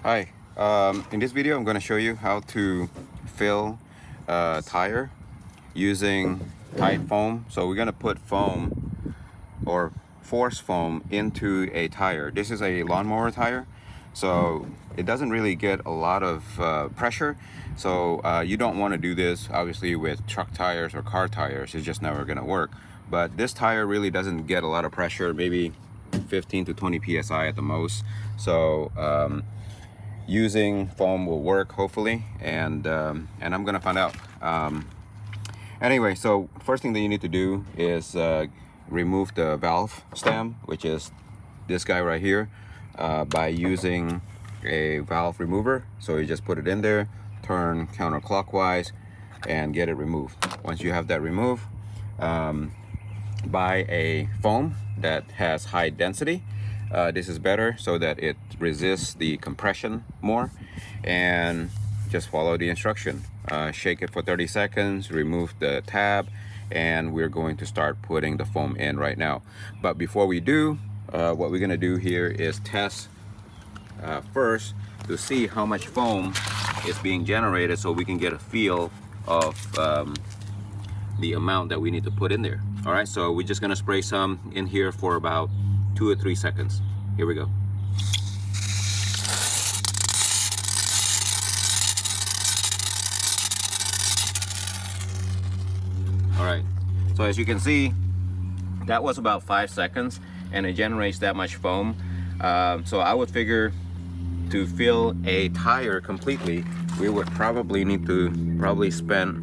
Hi, in this video I'm going to show you how to fill a tire using Tide foam. So we're going to put foam or force foam into a tire. This is a lawnmower tire, so it doesn't really get a lot of pressure. So you don't want to do this obviously with truck tires or car tires. It's just never going to work. But this tire really doesn't get a lot of pressure, maybe 15 to 20 psi at the most. So using foam will work hopefully, and I'm gonna find out. Anyway, so first thing that you need to do is remove the valve stem, which is this guy right here, by using a valve remover. So you just put it in there, turn counterclockwise, and get it removed. Once you have that removed, buy a foam that has high density. This is better so that it resists the compression more, and just follow the instruction. Shake it for 30 seconds, remove the tab, and we're going to start putting the foam in right now. But before we do, what we're gonna do here is test first to see how much foam is being generated so we can get a feel of the amount that we need to put in there. All right, so we're just gonna spray some in here for about 2 or 3 seconds. Here we go. All right, so as you can see, that was about 5 seconds and it generates that much foam. So I would figure to fill a tire completely, we would probably need to spend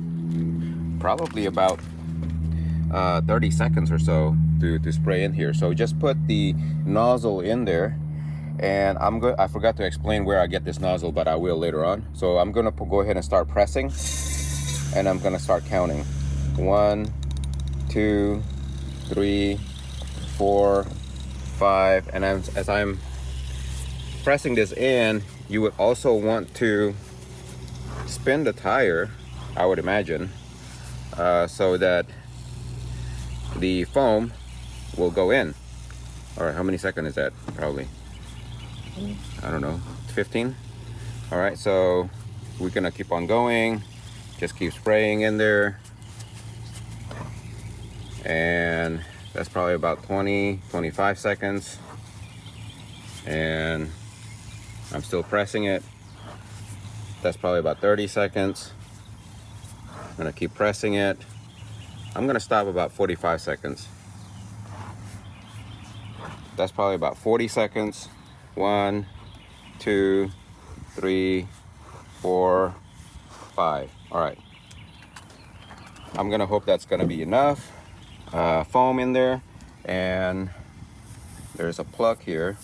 about 30 seconds or so to spray in here. So just put the nozzle in there, and I forgot to explain where I get this nozzle, but I will later on. So I'm gonna go ahead and start pressing, and I'm gonna start counting. 1, 2, 3, 4, 5, and as I'm pressing this in, you would also want to spin the tire, I would imagine, so that the foam will go in. All right, how many seconds is that? Probably, I don't know, 15. All right, so we're gonna keep on going, just keep spraying in there, and that's probably about 20-25 seconds, and I'm still pressing it. That's probably about 30 seconds. I'm gonna keep pressing it. I'm gonna stop about 45 seconds. That's probably about 40 seconds. 1, 2, 3, 4, 5. All right. I'm gonna hope that's gonna be enough foam in there, and there's a plug here,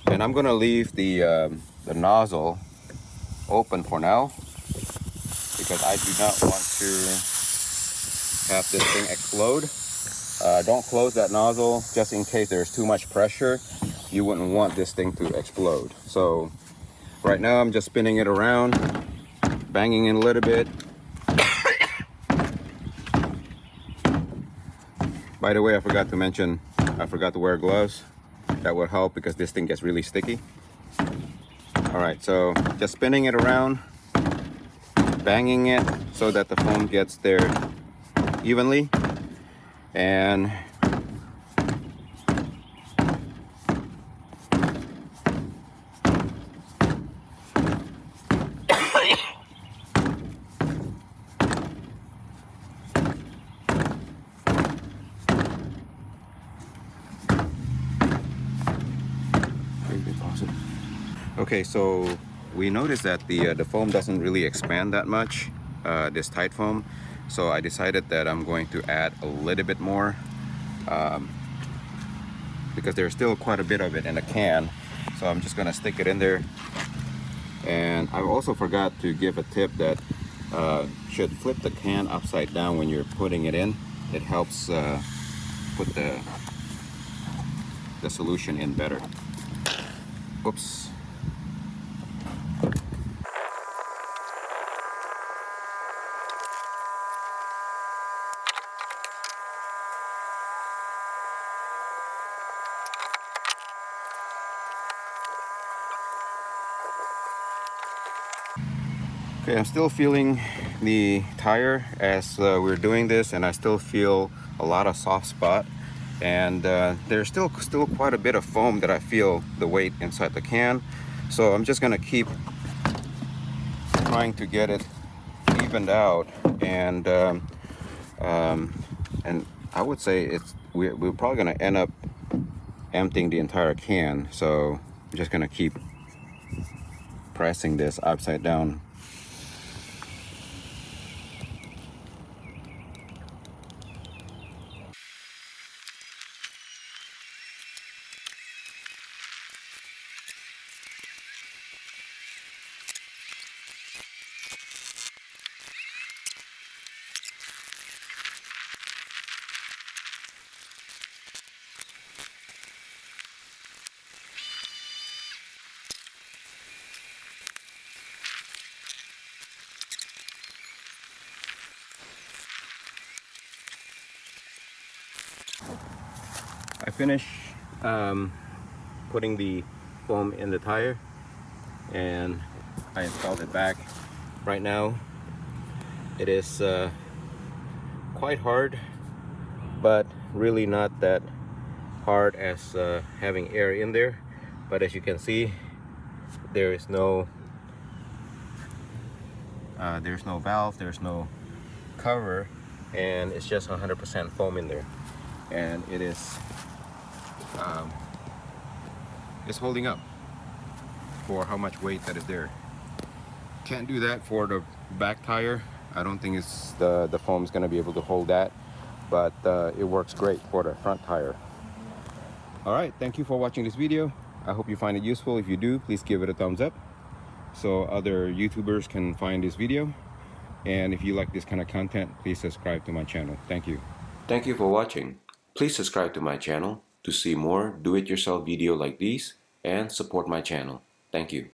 and I'm gonna leave the nozzle open for now because I do not want to have this thing explode. Don't close that nozzle just in case there's too much pressure. You wouldn't want this thing to explode. So right now I'm just spinning it around, banging it a little bit. By the way, I forgot to mention, I forgot to wear gloves. That will help because this thing gets really sticky. All right, so just spinning it around, banging it so that the foam gets there evenly, and okay, so we noticed that the foam doesn't really expand that much, this Tide foam. So I decided that I'm going to add a little bit more because there's still quite a bit of it in the can. So I'm just gonna stick it in there. And I also forgot to give a tip that should flip the can upside down when you're putting it in. It helps put the solution in better. Oops. Okay, I'm still feeling the tire as we're doing this, and I still feel a lot of soft spot, and there's still quite a bit of foam that I feel the weight inside the can. So I'm just gonna keep trying to get it evened out, and and I would say we're probably gonna end up emptying the entire can. So I'm just gonna keep pressing this upside down. I finished putting the foam in the tire, and I installed it back. Right now it is quite hard, but really not that hard as having air in there. But as you can see, there's no valve, there's no cover, and it's just 100% foam in there, and it's holding up for how much weight that is there. Can't do that for the back tire. I don't think the foam is going to be able to hold that, but it works great for the front tire. All right, thank you for watching this video. I hope you find it useful. If you do, please give it a thumbs up so other YouTubers can find this video. And if you like this kind of content, please subscribe to my channel. Thank you. Thank you for watching. Please subscribe to my channel to see more do-it-yourself video like these and support my channel. Thank you.